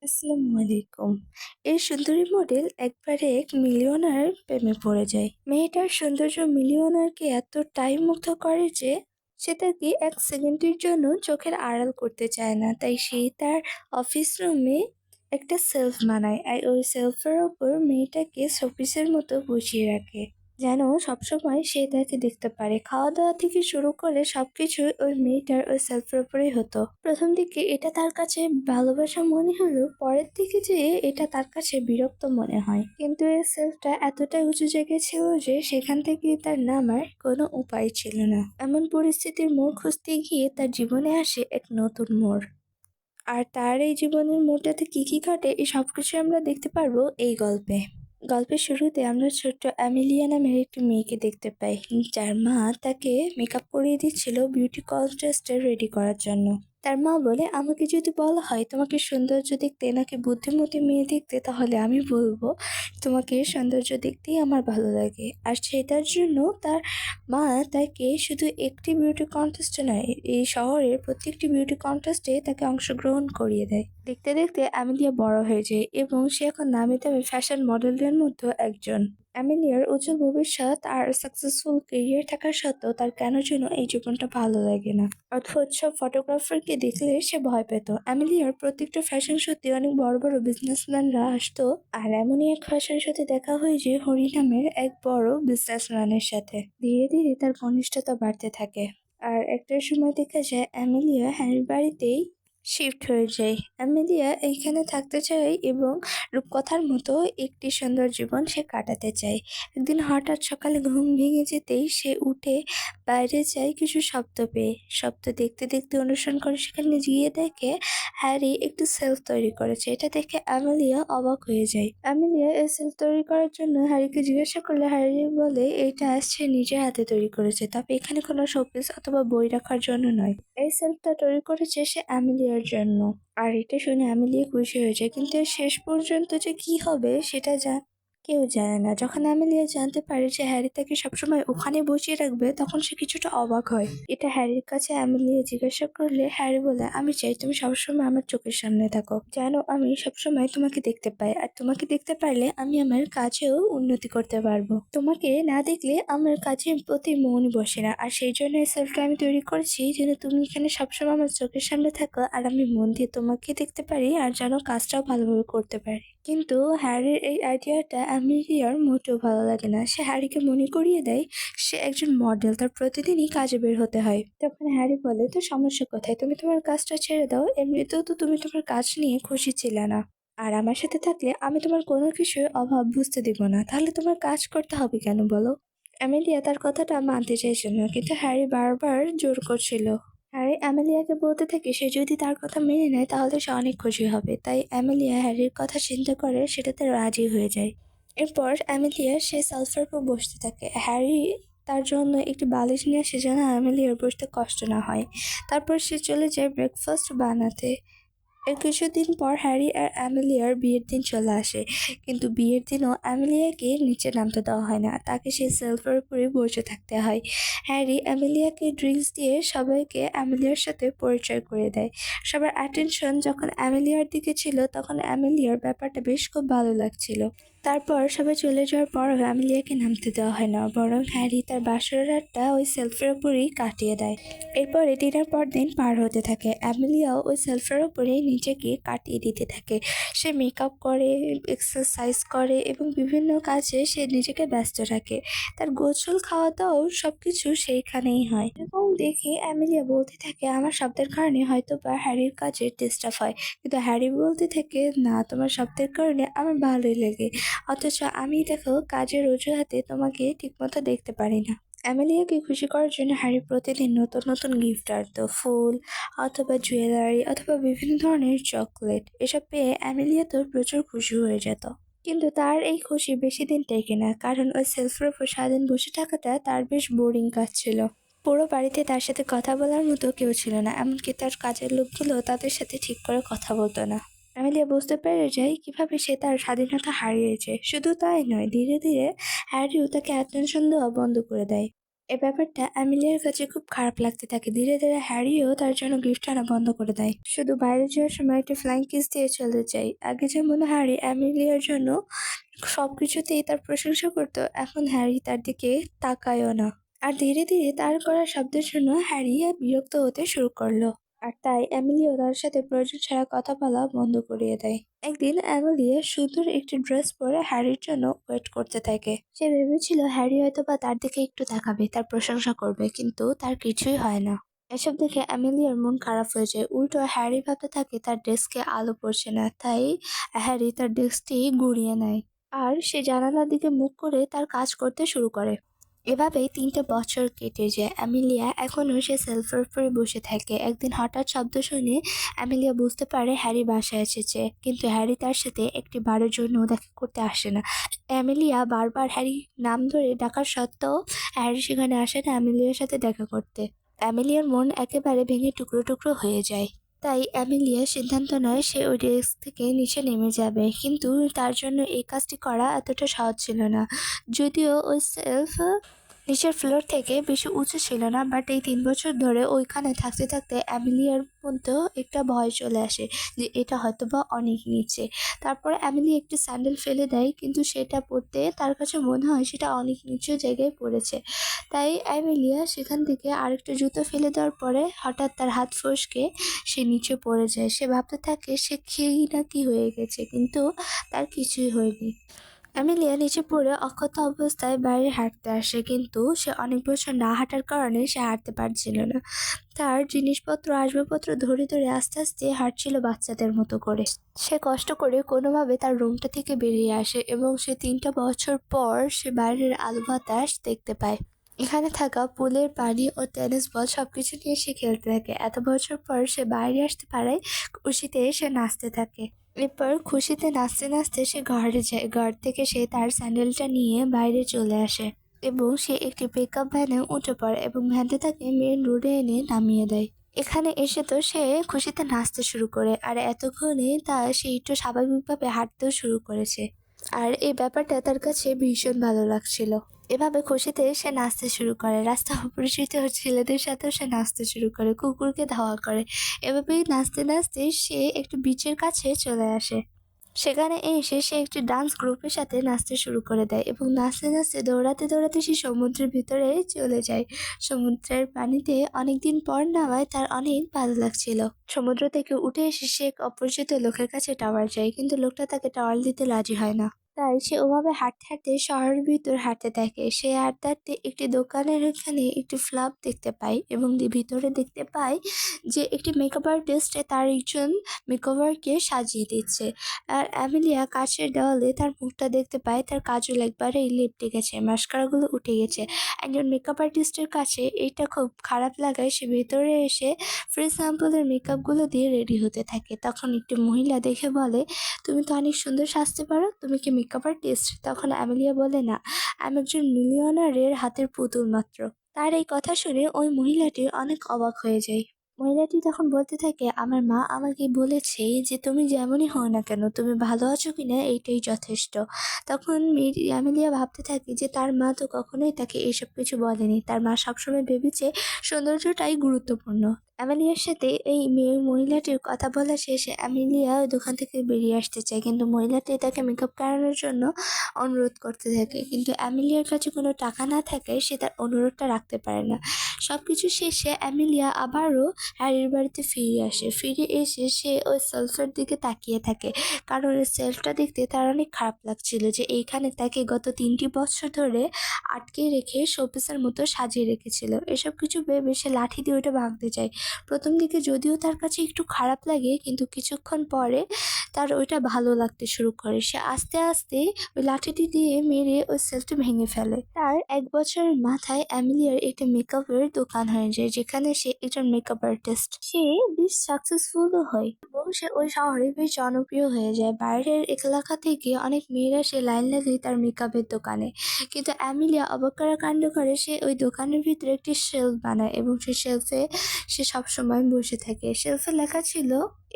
আসসালামু আলাইকুম। এই সুন্দরী মডেল একবারে এক মিলিয়নার প্রেমে পড়ে যায়। মেয়েটার সৌন্দর্য মিলিয়নারকে এতটাই মুগ্ধ করে যে সে তাকে এক সেকেন্ডের জন্য চোখের আড়াল করতে চায় না। তাই সে তার অফিস রুমে একটা সেলফ বানায় আর ওই সেলফের ওপর মেয়েটাকে শোপিসের মতো বসিয়ে রাখে, যেন সবসময় সে তাকে দেখতে পারে। খাওয়া দাওয়া থেকে শুরু করে সবকিছু ওই মেয়েটার ওই সেলফের উপরেই হতো। প্রথম দিকে এটা তার কাছে ভালোবাসা মনে হলেও পরের দিকে যে এটা তার কাছে বিরক্ত মনে হয়। কিন্তু এই সেলফটা এতটাই উঁচু জায়গায় ছিল যে সেখান থেকে তার নামার কোনো উপায় ছিল না। এমন পরিস্থিতির মোড় খুঁজতে গিয়ে তার জীবনে আসে এক নতুন মোড়। আর তার এই জীবনের মোড়টাতে কি কি ঘটে এই সবকিছু আমরা দেখতে পারবো এই গল্পে। গল্পের শুরুতে আমরা ছোট্ট অ্যামেলিয়া নামের একটি মেয়েকে দেখতে পাই, যার মা তাকে মেকআপ করিয়ে দিচ্ছিল বিউটি কন্টেস্টে রেডি করার জন্য। তার মা বলে, আমাকে যদি বলা হয় তোমাকে সৌন্দর্য দেখতে নাকি বুদ্ধিমতী মেয়ে দেখতে, তাহলে আমি বলবো তোমাকে সৌন্দর্য দেখতেই আমার ভালো লাগে। আর সেটার জন্য তার মা তাকে শুধু একটি বিউটি কন্টেস্টে নয়, এই শহরের প্রত্যেকটি বিউটি কন্টেস্টে তাকে অংশগ্রহণ করিয়ে দেয়। দেখতে দেখতে অ্যামেলিয়া বড় হয়ে যায় এবং সে এখন নামি দামি ফ্যাশন মডেলদের মধ্যে একজন। অ্যামেলিয়ার উজ্জ্বল ভবিষ্যৎ আর সাকসেসফুল ক্যারিয়ার থাকা সত্ত্বেও তার কেন যেন এই জীবনটা ভালো লাগে না। অদ্ভুত সব ফটোগ্রাফারকে দেখলে সে ভয় পেত। অ্যামেলিয়ার প্রত্যেকটা ফ্যাশন শোতে অনেক বড় বড় বিজনেসম্যানরা আসতো, আর এমনই এক ফ্যাশন শোতে দেখা হয় যে হরি নামের এক বড় বিজনেসম্যানের সাথে। ধীরে ধীরে তার ঘনিষ্ঠতা বাড়তে থাকে। আর একটা সময় দেখা যায় অ্যামেলিয়া হ্যারির বাড়িতেই শিফট হয়ে যায়। অ্যামেলিয়া এইখানে থাকতে চায় এবং রূপকথার মতো একটি সুন্দর জীবন সে কাটাতে চায়। একদিন হঠাৎ সকালে ঘুম ভেঙে যেতেই সে উঠে বাইরে যায় কিছু শব্দ পেয়ে। শব্দ দেখতে দেখতে অনুসরণ করে সেখানে গিয়ে দেখে হ্যারি একটু সেলফ তৈরি করেছে। এটা দেখে অ্যামেলিয়া অবাক হয়ে যায়। অ্যামেলিয়া এই সেলফ তৈরি করার জন্য হ্যারিকে জিজ্ঞাসা করলে হ্যারি বলে এটা সে নিজের হাতে তৈরি করেছে, তবে এখানে কোনো শোপিস অথবা বই রাখার জন্য নয়। এই সেলফটা তৈরি করেছে সে অ্যামেলিয়ার জন্য। আর এটা শুনে অ্যামেলিয়া খুশি হয়ে যায়, কিন্তু এর শেষ পর্যন্ত যে কি হবে সেটা কেউ জানে না। যখন অ্যামেলিয়া জানতে পারে যে হ্যারি তাকে সবসময় ওখানে বসিয়ে রাখবে, তখন সে কিছুটা অবাক হয়। এটা হ্যারির কাছে অ্যামেলিয়া জিজ্ঞাসা করলে হ্যারি বলে, আমি চাই তুমি সবসময় আমার চোখের সামনে থাকো, যেন আমি সবসময় তোমাকে দেখতে পাই। আর তোমাকে দেখতে পারলে আমি আমার কাজেও উন্নতি করতে পারবো। তোমাকে না দেখলে আমার কাজের প্রতি মন বসে না। আর সেই জন্য এই সেলফটা আমি তৈরি করেছি, যেন তুমি এখানে সবসময় আমার চোখের সামনে থাকো আর আমি মন দিয়ে তোমাকে দেখতে পারি আর যেন কাজটাও ভালোভাবে করতে পারি। কিন্তু হ্যারির এই আইডিয়াটা অ্যামেলিয়ার মোটেও ভালো লাগে না। সে হ্যারিকে মনে করিয়ে দেয় সে একজন মডেল, তার প্রতিদিনই কাজে বের হতে হয়। তখন হ্যারি বলে, তো সমস্যা কোথায়? তুমি তোমার কাজটা ছেড়ে দাও, এমনিতেও তো তুমি তোমার কাজ নিয়ে খুশি ছিলে না। আর আমার সাথে থাকলে আমি তোমার কোনো কিছুর অভাব বুঝতে দিব না। তাহলে তোমার কাজ করতে হবে কেন বলো? অ্যামেলিয়া তার কথাটা মানতে চাইছিল না, কিন্তু হ্যারি বারবার জোর করছিল। হ্যারি অ্যামেলিয়াকে বলতে থাকে সে যদি তার কথা মেনে নেয় তাহলে সে অনেক খুশি হবে। তাই অ্যামেলিয়া হ্যারির কথা চিন্তা করে সেটাতে রাজি হয়ে যায়। এরপর অ্যামেলিয়া সে সালফার উপর বসতে থাকে। হ্যারি তার জন্য একটি বালিশ নিয়ে আসে যেন অ্যামেলিয়ার বসতে কষ্ট না হয়। তারপর সে চলে যায় ব্রেকফাস্ট বানাতে। এর কিছুদিন পর হ্যারি আর অ্যামেলিয়ার বিয়ের দিন চলে আসে, কিন্তু বিয়ের দিনও অ্যামেলিয়াকে নিচে নামতে দেওয়া হয় না, তাকে সেই সেলফের উপরে বসে থাকতে হয়। হ্যারি অ্যামেলিয়াকে ড্রিঙ্কস দিয়ে সবাইকে অ্যামেলিয়ার সাথে পরিচয় করে দেয়। সবার অ্যাটেনশন যখন অ্যামেলিয়ার দিকে ছিল, তখন অ্যামেলিয়ার ব্যাপারটা বেশ খুব ভালো লাগছিল। তারপর সবাই চলে যাওয়ার পর অ্যামেলিয়াকে নামতে দেওয়া হয় না, বরং হ্যারি তার বাসর রাতটা ওই সেলফের উপরেই কাটিয়ে দেয়। এরপরে দিনের পর দিন পার হতে থাকে। অ্যামেলিয়াও ওই সেলফের উপরেই নিজেকে কাটিয়ে দিতে থাকে। সে মেকআপ করে, এক্সারসাইজ করে এবং বিভিন্ন কাজে সে নিজেকে ব্যস্ত রাখে। তার গোসল, খাওয়া দাওয়া সবকিছু সেইখানেই হয়। এবং দেখে অ্যামেলিয়া বলতে থাকে, আমার শব্দের কারণে হয়তো বা হ্যারির কাজে ডিস্টার্ব হয়, কিন্তু হ্যারি বলতে থাকে, না, তোমার শব্দের কারণে আমার ভালোই লাগে, অথচ আমি দেখো কাজের অজুহাতে তোমাকে ঠিকমতো দেখতে পারি না। অ্যামেলিয়াকে খুশি করার জন্য হ্যারি প্রতিদিন নতুন নতুন গিফট আনতো, ফুল অথবা জুয়েলারি অথবা বিভিন্ন ধরনের চকলেট। এসব পেয়ে অ্যামেলিয়া তো প্রচুর খুশি হয়ে যেত। কিন্তু তার এই খুশি বেশি দিন টেকে না, কারণ ওই সেলফের উপর সারাদিন বসে থাকাটা তার বেশ বোরিং কাজ ছিল। পুরো বাড়িতে তার সাথে কথা বলার মতো কেউ ছিল না, এমনকি তার কাজের লোকগুলো তাদের সাথে ঠিক করে কথা বলতো না। অ্যামেলিয়া বুঝতে পেরে যায় কিভাবে সে তার স্বাধীনতা হারিয়েছে। শুধু তাই নয়, ধীরে ধীরে হ্যারিও তাকে অ্যাটেনশন দেওয়া বন্ধ করে দেয়। এ ব্যাপারটা অ্যামেলিয়ার কাছে খুব খারাপ লাগতে থাকে। ধীরে ধীরে হ্যারিও তার জন্য গিফট আনা বন্ধ করে দেয়, শুধু বাইরে যাওয়ার সময় একটা ফ্লাইং কিস দিয়ে চলে যায়। আগে যেমন হ্যারি অ্যামেলিয়ার জন্য সবকিছুতেই তার প্রশংসা করতো, এখন হ্যারি তার দিকে তাকায়ও না। আর ধীরে ধীরে তার করা শব্দের জন্য হ্যারি বিরক্ত হতে শুরু করলো। আর তাই অ্যামেলিও তার সাথে প্রয়োজন ছাড়া কথা বলা বন্ধ করিয়ে দেয়। একদিন অ্যামেলিয়া সুন্দর একটি ড্রেস পরে হ্যারির জন্য ওয়েট করতে থাকে। সে ভেবেছিল হ্যারি হয়তো বা তার দিকে একটু তাকাবে, তার প্রশংসা করবে, কিন্তু তার কিছুই হয় না। এসব দেখে অ্যামেলিয়ার মন খারাপ হয়ে যায়। উল্টো হ্যারি ভাবতে থাকে তার ডেস্কে আলো পড়ছে না, তাই হ্যারি তার ডেস্কটি গুড়িয়ে নেয় আর সে জানালার দিকে মুখ করে তার কাজ করতে শুরু করে। এভাবেই 3টে বছর কেটে যায়। অ্যামেলিয়া এখনো সে সেলফের উপরে বসে থাকে। একদিন হঠাৎ শব্দ শুনে অ্যামেলিয়া বুঝতে পারে হ্যারি বাসায় এসেছে, কিন্তু হ্যারি তার সাথে একটি বারের জন্য দেখা করতে আসে না। অ্যামেলিয়া বারবার হ্যারি নাম ধরে ডাকার সত্ত্বেও হ্যারি সেখানে আসে না অ্যামেলিয়ার সাথে দেখা করতে। অ্যামেলিয়ার মন একেবারে ভেঙে টুকরো টুকরো হয়ে যায়। তাই অ্যামেলিয়া সিদ্ধান্ত নেয় সে ওই ডেস্ক থেকে নিচে নেমে যাবে, কিন্তু তার জন্য এই কাজটি করা এতটা সহজ ছিল না। যদিও ওই সেলফ নিচের ফ্লোর থেকে বেশি উঁচু ছিল না, বাট এই 3 বছর ধরে ওইখানে থাকতে থাকতে অ্যামেলিয়ার মধ্যেও একটা ভয় চলে আসে যে এটা হয়তো বা অনেক নিচে। তারপরে অ্যামেলি একটি স্যান্ডেল ফেলে দেয়, কিন্তু সেটা পড়তে তার কাছে মনে হয় সেটা অনেক নিচু জায়গায় পড়েছে। তাই অ্যামেলিয়া সেখান থেকে আরেকটা জুতো ফেলে দেওয়ার পরে হঠাৎ তার হাত ফসকে সে নিচে পড়ে যায়। সে ভাবতে থাকে সে খেয়েই না কি হয়ে গেছে, কিন্তু তার কিছুই হয়নি। অ্যামেলিয়া নিচে পড়ে অক্ষত অবস্থায় বাইরে হাঁটতে আসে, কিন্তু সে অনেক বছর না হাঁটার কারণে সে হাঁটতে পারছিল না। তার জিনিসপত্র আসবাবপত্র ধরে ধরে আস্তে আস্তে হাঁটছিল বাচ্চাদের মতো করে। সে কষ্ট করে কোনোভাবে তার রুমটা থেকে বেরিয়ে আসে এবং সে 3টা বছর পর সে বাইরের আলো বাতাস দেখতে পায়। এখানে থাকা পুলের পানি ও টেনিস বল সবকিছু নিয়ে সে খেলতে থাকে। এত বছর পর সে বাইরে আসতে পারায় খুশিতে সে নাচতে থাকে। এরপর খুশিতে নাচতে নাচতে সে ঘরে যায়। ঘর থেকে সে তার স্যান্ডেলটা নিয়ে বাইরে চলে আসে এবং সে একটি পিকআপ ভ্যানে উঠে পড়ে এবং ভ্যানটা তাকে মেন রোডে এনে নামিয়ে দেয়। এখানে এসে তো সে খুশিতে নাচতে শুরু করে, আর এতক্ষণে সে একটু স্বাভাবিকভাবে হাঁটতেও শুরু করেছে। আর এই ব্যাপারটা তার কাছে ভীষণ ভালো লাগছিল। এভাবে খুশিতে সে নাচতে শুরু করে, রাস্তা অপরিচিত ছেলেদের সাথেও সে নাচতে শুরু করে, কুকুরকে ধাওয়া করে। এভাবেই নাচতে নাচতে সে একটু বিচের কাছে চলে আসে। সেখানে এসে সে একটি ডান্স গ্রুপের সাথে নাচতে শুরু করে দেয় এবং নাচতে নাচতে দৌড়াতে দৌড়াতে সে সমুদ্রের ভিতরে চলে যায়। সমুদ্রের পানিতে অনেকদিন পর নামায় তার অনেক ভালো লাগছিল। সমুদ্র থেকে উঠে এসে সে এক অপরিচিত লোকের কাছে টাওয়ার যায়, কিন্তু লোকটা তাকে টাওয়ার দিতে রাজি হয় না। তাই সে ওভাবে হাঁটতে হাঁটতে শহরের ভিতর হাঁটতে থাকে। সে হাঁটতে হাঁটতে একটি দোকানের এখানে একটি ফ্ল্যাপ দেখতে পায় এবং ভিতরে দেখতে পায় যে একটি মেকআপ আর্টিস্ট তার একজন মেকওভারকে সাজিয়ে দিচ্ছে। আর অ্যামেলিয়া কাচের দেওয়ালে তার মুখটা দেখতে পায়, তার কাজল একবারেই লেপ্টে গেছে, মাস্কারাগুলো উঠে গেছে। একজন মেকআপ আর্টিস্টের কাছে এটা খুব খারাপ লাগায় সে ভেতরে এসে ফ্রি স্যাম্পলের মেকআপগুলো দিয়ে রেডি হতে থাকে। তখন একটি মহিলা দেখে বলে, তুমি তো অনেক সুন্দর সাজতে পারো, তুমি কি মেকআপ আর্টিস্ট? তখন অ্যামেলিয়া বলে, না, আমি একজন মিলিয়নারের হাতের পুতুল মাত্র। তার এই কথা শুনে ওই মহিলাটি অনেক অবাক হয়ে যায়। মহিলাটি তখন বলতে থাকে, আমার মা আমাকে বলেছে যে তুমি যেমনই হও না কেন, তুমি ভালো আছো কিনা এইটাই যথেষ্ট। তখন অ্যামেলিয়া ভাবতে থাকে যে তার মা তো কখনোই তাকে এইসব কিছু বলেনি, তার মা সবসময় ভেবেছে সৌন্দর্যটাই গুরুত্বপূর্ণ। অ্যামেলিয়ার সাথে এই মহিলাটির কথা বলা শেষে অ্যামেলিয়া ওই দোকান থেকে বেরিয়ে আসতে চায়, কিন্তু মহিলাটি তাকে মেকআপ করানোর জন্য অনুরোধ করতে থাকে, কিন্তু অ্যামেলিয়ার কাছে কোনো টাকা না থাকায় সে তার অনুরোধটা রাখতে পারে না। সবকিছু শেষে অ্যামেলিয়া আবারও হ্যারির বাড়িতে ফিরে আসে। ফিরে এসে সে ওই সেলফের দিকে তাকিয়ে থাকে, কারণ ওই সেলফটা দেখতে তার অনেক খারাপ লাগছিল যে এইখানে তাকে গত 3টি বছর ধরে আটকে রেখে শোপিসের মতো সাজিয়ে রেখেছিল। এসব কিছু ভেবে সে লাঠি দিয়ে ওটা ভাঙতে চায়। প্রথম দিকে যদিও তার কাছে একটু খারাপ লাগে, কিন্তু কিছুক্ষণ পরে তার ওইটা ভালো লাগতে শুরু করে। সে আস্তে আস্তে ওই লাঠিটি দিয়ে মেরে ওই সেলফটি ভেঙে ফেলে। তার 1 বছরের মাথায় অ্যামেলিয়ার একটা মেকআপের দোকান হয়ে যায়, যেখানে সে একজন মেকআপ আর্টিস্ট। সে বেশ সাকসেসফুলও হয় এবং সে ওই শহরে বেশ জনপ্রিয় হয়ে যায়। বাইরের এলাকা থেকে অনেক মেয়েরা সে লাইন লাগে তার মেকআপের দোকানে। কিন্তু অ্যামেলিয়া অবাক করা কাণ্ড করে, সে ওই দোকানের ভিতরে একটি শেলফ বানায় এবং সেই শেলফে সে সবসময় বসে থাকে। শেলফে লেখা ছিল,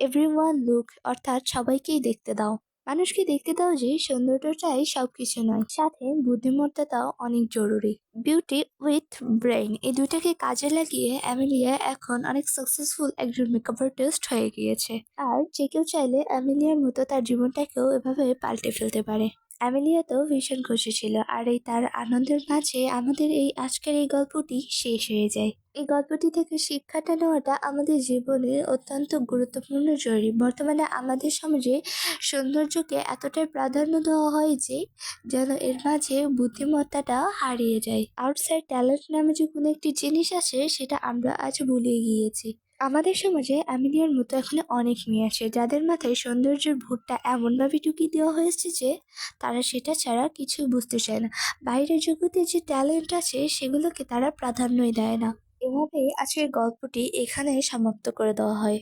এভরিওয়ান লুক, অর্থাৎ সবাইকেই দেখতে দাও। মানুষকে দেখতে দাও যে সৌন্দর্যটাই সবকিছু নয়, সাথে বুদ্ধিমত্তাটাও অনেক জরুরি। বিউটি উইথ ব্রেইন এই দুইটাকে কাজে লাগিয়ে অ্যামেলিয়া এখন অনেক সাকসেসফুল একজন মেকআপ আর্টিস্ট হয়ে গিয়েছে। আর যে কেউ চাইলে অ্যামেলিয়ার মতো তার জীবনটাকেও এভাবে পাল্টে ফেলতে পারে। অ্যামেলিয়া তো ভীষণ খুশি ছিল, আর এই তার আনন্দের মাঝে আমাদের এই আজকের এই গল্পটি শেষ হয়ে যায়। এই গল্পটি থেকে শিক্ষাটা নেওয়াটা আমাদের জীবনে অত্যন্ত গুরুত্বপূর্ণ জরুরি। বর্তমানে আমাদের সমাজে সৌন্দর্যকে এতটাই প্রাধান্য দেওয়া হয় যে যেন এর মাঝে বুদ্ধিমত্তাটা হারিয়ে যায়। আউটসাইড ট্যালেন্ট নামে যে কোনো একটি জিনিস আছে সেটা আমরা আজ ভুলে গিয়েছি। আমাদের সমাজে আমিলিয়ার মতো এখন অনেক মেয়ে আছে যাদের মাথায় সৌন্দর্যের ভূতটা এমনভাবে ঢুকিয়ে দেওয়া হয়েছে যে তারা সেটা ছাড়া কিছু বুঝতে চায় না। বাইরের জগতে যে ট্যালেন্ট আছে সেগুলোকে তারা প্রাধান্যই দেয় না। এভাবেই আজকের গল্পটি এখানে সমাপ্ত করে দেওয়া হয়।